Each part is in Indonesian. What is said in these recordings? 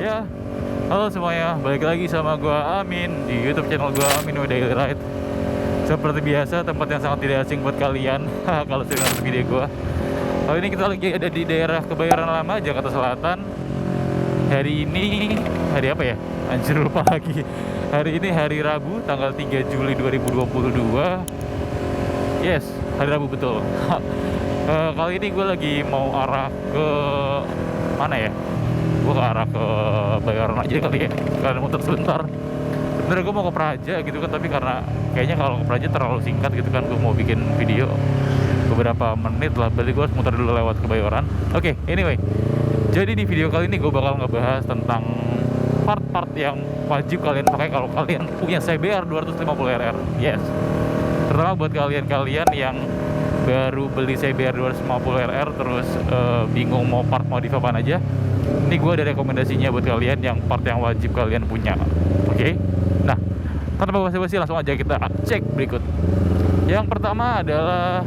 Ya, halo semuanya, balik lagi sama gua Amin di YouTube channel gua Amin Daily Ride. Seperti biasa, tempat yang sangat tidak asing buat kalian kalau sering nonton video gua. Kali ini kita lagi ada di daerah Kebayoran Lama, Jakarta Selatan. Hari ini hari apa ya? Anjir, lupa lagi. Hari ini hari Rabu, tanggal 3 Juli 2022. Yes, hari Rabu betul. Kali ini gue lagi mau arah ke mana ya? Gue ke arah ke Bayoran aja kali ya, karena muter sebentar. Sebenarnya gue mau ke Praja gitu kan, tapi karena kayaknya kalau ke Praja terlalu singkat gitu kan, gue mau bikin video beberapa menit lah, berarti gue harus muter dulu lewat Kebayoran. Oke, anyway, jadi di video kali ini gue bakal ngebahas tentang part-part yang wajib kalian pakai kalau kalian punya CBR 250RR. Yes, terutama buat kalian-kalian yang baru beli CBR 250RR terus bingung mau part modif apaan aja. Ini gue ada rekomendasinya buat kalian yang part yang wajib kalian punya. Oke? Nah, tanpa basa-basi langsung aja kita cek berikut. Yang pertama adalah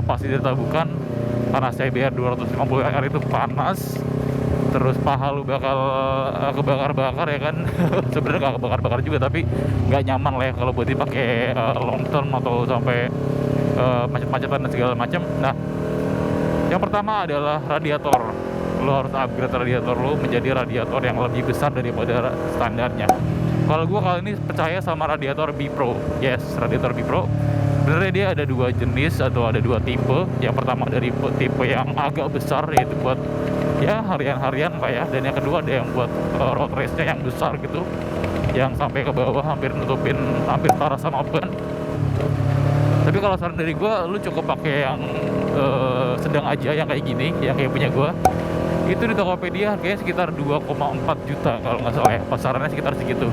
pasti ditabukan, karena CBR 250RR itu panas, terus paha lu bakal kebakar-bakar ya kan. Sebenarnya gak kebakar-bakar juga, tapi nggak nyaman lah ya kalau buat dipakai long term atau sampai macet-macetan dan segala macam. Nah, yang pertama adalah radiator. Lo harus upgrade radiator lo menjadi radiator yang lebih besar daripada standarnya. Kalau gue kali ini percaya sama radiator B-Pro. Yes, radiator B-Pro. Sebenarnya dia ada dua jenis atau ada dua tipe. Yang pertama dari tipe yang agak besar, yaitu buat ya harian-harian lah ya. Dan yang kedua ada yang buat road race-nya yang besar gitu, yang sampai ke bawah hampir nutupin, hampir setara sama ban. Tapi kalau saran dari gue, lu cukup pakai yang sedang aja, yang kayak gini, yang kayak punya gue. Itu di Tokopedia kayaknya sekitar 2,4 juta kalau nggak salah ya, pasarannya sekitar segitu.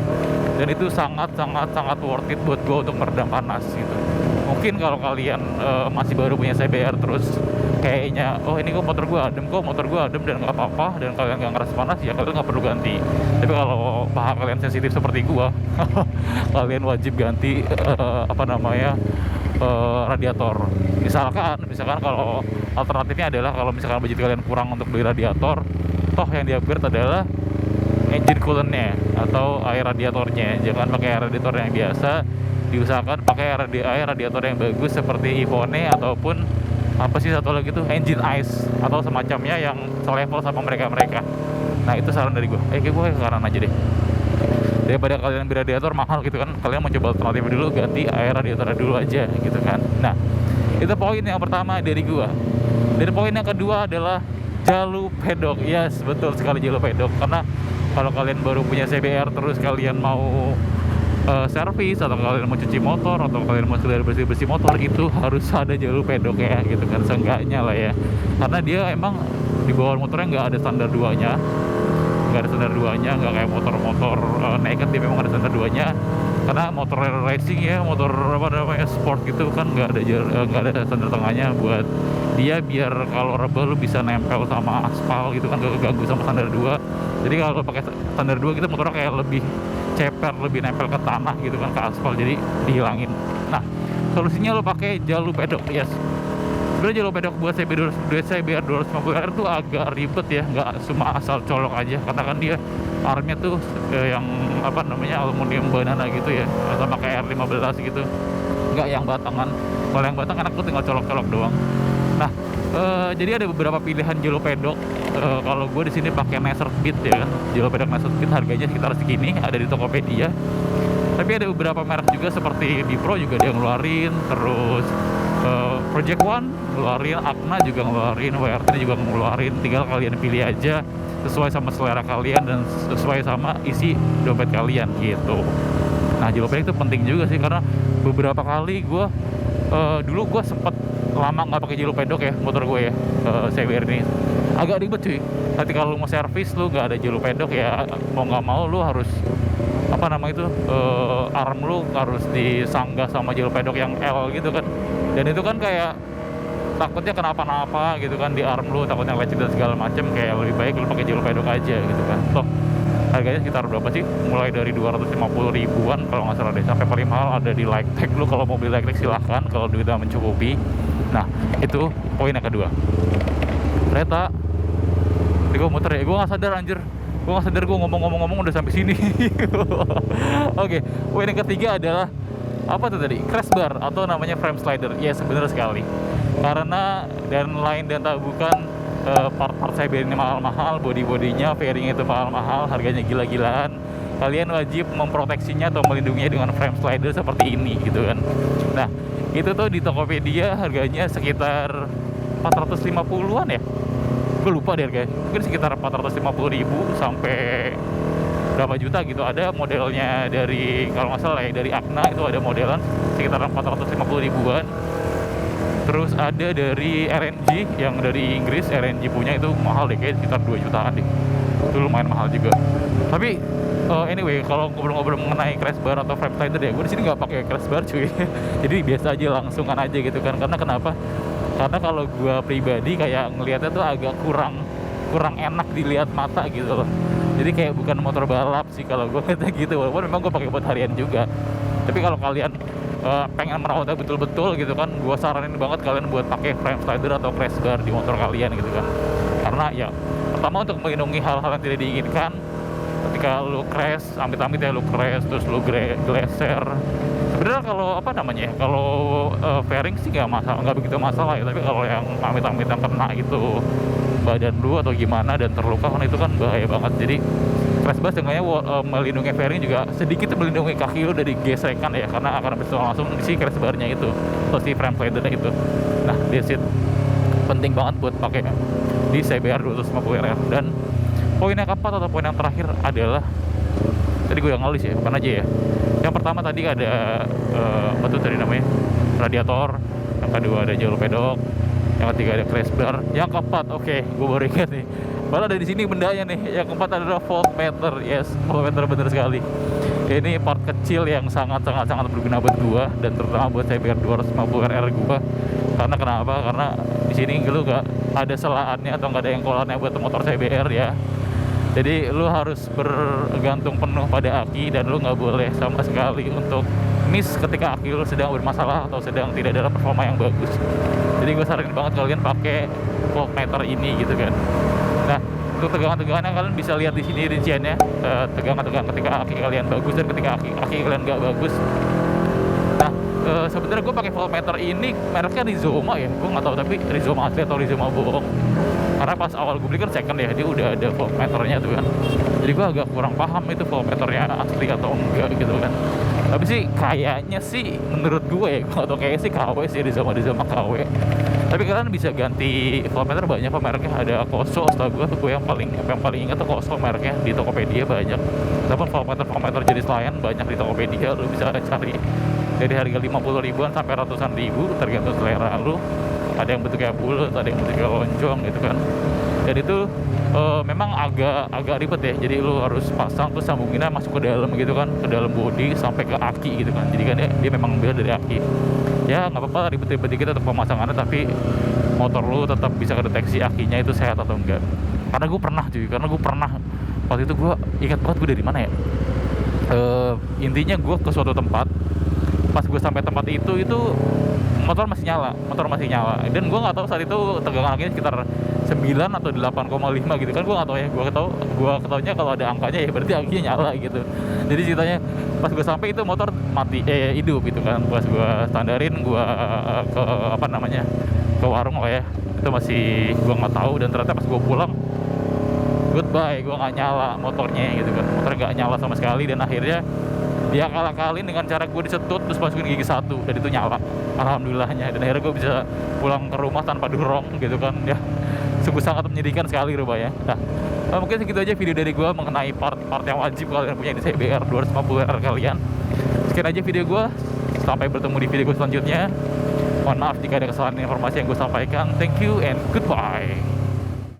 Dan itu sangat worth it buat gue untuk meredam panas gitu. Mungkin kalau kalian masih baru punya CBR terus kayaknya, oh ini kok motor gue adem dan nggak apa-apa, dan kalian nggak ngerasa panas, ya kalian nggak perlu ganti. Tapi kalau paha kalian sensitif seperti gue, kalian wajib ganti radiator. Misalkan kalau alternatifnya adalah kalau misalkan budget kalian kurang untuk beli radiator, toh yang di-upgrade adalah engine coolant-nya atau air radiatornya. Jangan pakai air radiator yang biasa, diusahakan pakai air radiator yang bagus seperti Ivone ataupun apa sih satu lagi tuh, engine ice atau semacamnya yang selevel sama mereka. Nah, itu saran dari gue. Gue ke kanan aja deh. Daripada kalian beli radiator mahal gitu kan, kalian mau coba alternatif dulu, ganti air radiator dulu aja gitu kan. Nah, itu poin yang pertama dari gua. Dan poin yang kedua adalah jalur pedok. Yes, betul sekali, jalur pedok. Karena kalau kalian baru punya CBR terus kalian mau servis, atau kalian mau cuci motor, atau kalian mau sekedar bersih-bersih motor, itu harus ada jalur pedok ya gitu kan, seenggaknya lah ya. Karena dia emang di bawah motornya nggak ada standar 2-nya. Nggak ada standar 2-nya, nggak kayak motor-motor naked, dia memang ada standar 2-nya. Karena motor racing ya, motor sport gitu kan, nggak ada standar tengahnya buat dia, biar kalau rebel lu bisa nempel sama aspal gitu kan, gak keganggu sama standar 2. Jadi kalau pakai standar 2 kita motornya kayak lebih ceper, lebih nempel ke tanah gitu kan, ke aspal, jadi dihilangin. Nah, solusinya lo pakai jalur pedok. Yes, sebenarnya jalur pedok buat CBR 250R tuh agak ribet ya, nggak cuma asal colok aja, karena kan dia armnya tuh yang aluminium banana gitu ya, atau pakai R15 gitu, nggak yang batangan. Kalau yang batang enak tuh tinggal colok-colok doang. Nah, jadi ada beberapa pilihan jalur pedok. Kalau gue di sini pakai Nasr Beat ya kan, jalur pedok Nasr Beat harganya sekitar segini, ada di Tokopedia. Tapi ada beberapa merek juga seperti B-Pro juga dia ngeluarin, terus Project One ngeluarin, Akna juga ngeluarin, WRT juga ngeluarin. Tinggal kalian pilih aja sesuai sama selera kalian dan sesuai sama isi dompet kalian gitu. Nah, jalur pedok itu penting juga sih, karena beberapa kali gue dulu gue sempet lama nggak pakai jalur pedok ya, motor gue ya, CBR ini agak ribet cuy. Nanti kalau mau servis lu nggak ada jalur pedok ya, mau nggak mau lu harus arm lu harus disanggah sama jalur pedok yang L gitu kan. Dan itu kan kayak takutnya kenapa-napa gitu kan di arm lu, takutnya lecet dan segala macem. Kayak lebih baik lu pakai jalur pedok aja gitu kan. Toh harganya sekitar berapa sih? Mulai dari 250 ribuan kalau nggak salah deh, sampai paling mahal ada di Lightech. Lu kalau mau beli Lightech silahkan kalau duitnya mencukupi. Nah, itu poin yang kedua. Kereta, gue muter ya, gue nggak sadar anjir, Gue nggak sadar gue ngomong-ngomong udah sampai sini. Oke, poin yang ketiga adalah apa tuh tadi? Crash bar atau namanya frame slider. Ya benar sekali. Karena dan lain dan tak bukan part-part CBR ini mahal-mahal, body-bodinya, fairing itu mahal-mahal, harganya gila-gilaan. Kalian wajib memproteksinya atau melindunginya dengan frame slider seperti ini gitu kan. Nah, itu tuh di Tokopedia harganya sekitar 450-an ya. Gue lupa deh harganya. Mungkin sekitar 450.000 sampai berapa juta gitu. Ada modelnya dari, kalau nggak salah ya, dari Akna itu ada modelan sekitar 450.000-an. Terus ada dari RNG yang dari Inggris, RNG punya itu mahal deh, kayak sekitar 2 jutaan deh. Itu lumayan mahal juga. Tapi anyway, kalau ngobrol-ngobrol mengenai crash bar atau frame slider ya, gue di sini nggak pakai crash bar cuy. Jadi biasa aja, langsungan aja gitu kan. Karena kenapa? Karena kalau gue pribadi kayak ngelihatnya tuh agak kurang enak dilihat mata gitu loh. Jadi kayak bukan motor balap sih kalau gue lihatnya gitu. Walaupun memang gue pakai buat harian juga. Tapi kalau kalian pengen merawatnya betul-betul gitu kan, gue saranin banget kalian buat pakai frame slider atau crash bar di motor kalian gitu kan. Karena ya pertama untuk melindungi hal-hal yang tidak diinginkan. Ketika lu crash, amit-amit ya lu crash terus lu geleser. Sebenarnya kalau apa namanya, kalau fairing sih nggak begitu masalah ya. Tapi kalau yang amit-amit yang kena gitu badan lu atau gimana dan terluka kan, itu kan bahaya banget. Jadi crash bar seenggaknya melindungi fairing, juga sedikit melindungi kaki lu dari gesekan ya, karena akan bersentuhan langsung si crash barnya itu atau si frame slidernya itu. Nah, that's it. Penting banget buat pakai di CBR 250RR. Dan poin yang keempat atau poin yang terakhir adalah, tadi gue yang ngalis ya, bukan aja ya. Yang pertama tadi ada apa tuh tadi namanya, radiator. Yang kedua ada jalur pedok. Yang ketiga ada crash bar. Yang keempat, oke, gue baru ingat nih, malah ada di sini bendanya nih. Yang keempat adalah voltmeter. Yes, voltmeter, bener sekali. Ini part kecil yang sangat berguna buat gua, dan terutama buat CBR 250RR gua. Karena kenapa? Karena di sini lu gak ada selaannya atau nggak ada yang kolarnya buat motor CBR ya. Jadi lu harus bergantung penuh pada aki, dan lu nggak boleh sama sekali untuk miss ketika aki lu sedang bermasalah atau sedang tidak ada performa yang bagus. Jadi gue saranin banget kalian pakai voltmeter ini gitu kan. Nah, untuk tegangan-tegangan kalian bisa lihat di sini rinciannya, tegangan-tegangan ketika aki kalian bagus dan ketika aki kalian nggak bagus. Nah, sebenarnya gue pakai voltmeter ini mereknya Rizoma ya, gue nggak tahu tapi Rizoma asli atau Rizoma bohong. Karena pas awal gue beli kan second ya, dia udah ada voltmeternya tuh kan. Jadi gue agak kurang paham itu voltmeternya asli atau enggak gitu kan. Tapi sih kayaknya sih menurut gue ya, atau kayaknya sih KW sih, Rizoma KW. Tapi kalian bisa ganti voltmeter banyak kok mereknya. Ada Koso, setahu gue yang paling ingat tuh Koso mereknya, di Tokopedia banyak. Tapi voltmeter jenis lain banyak di Tokopedia, lu bisa cari dari harga 50.000-an sampai ratusan ribu tergantung selera lu. Ada yang bentuknya bulat, ada yang bentuknya lonjong gitu kan. Dan itu memang agak ribet ya. Jadi lu harus pasang terus sambunginnya masuk ke dalam gitu kan, ke dalam bodi sampai ke aki gitu kan. Jadi kan dia memang ambil dari aki. Ya nggak apa-apa ribet-ribet dikit untuk pemasangannya, tapi motor lu tetap bisa kedeteksi akinya itu sehat atau enggak. Karena gue pernah waktu itu, gue ingat banget gue dari mana ya. Intinya gue ke suatu tempat. Pas gue sampai tempat itu motor masih nyala, dan gue nggak tahu saat itu tegangan akinya sekitar 9 atau 8,5 gitu kan. Gue nggak tahu ya, gue ketahunya kalau ada angkanya ya berarti akinya nyala gitu. Jadi ceritanya pas gue sampai itu motor mati, hidup gitu kan. Pas gue standarin, gue ke apa namanya, ke warung lah ya, itu masih gue nggak tahu. Dan ternyata pas gue pulang, goodbye, gue nggak nyala motornya gitu kan. Motor nggak nyala sama sekali, dan akhirnya dia kalah-kalin dengan cara gue disetut terus masukin gigi satu, dan itu nyala, alhamdulillahnya. Dan akhirnya gue bisa pulang ke rumah tanpa durong gitu kan. Ya sungguh sangat menyedihkan sekali rupanya. Nah, mungkin segitu aja video dari gue mengenai part-part yang wajib kalian punya di CBR 250RR kalian. Sekian aja video gue, sampai bertemu di video gue selanjutnya. Mohon maaf jika ada kesalahan informasi yang gue sampaikan. Thank you and goodbye.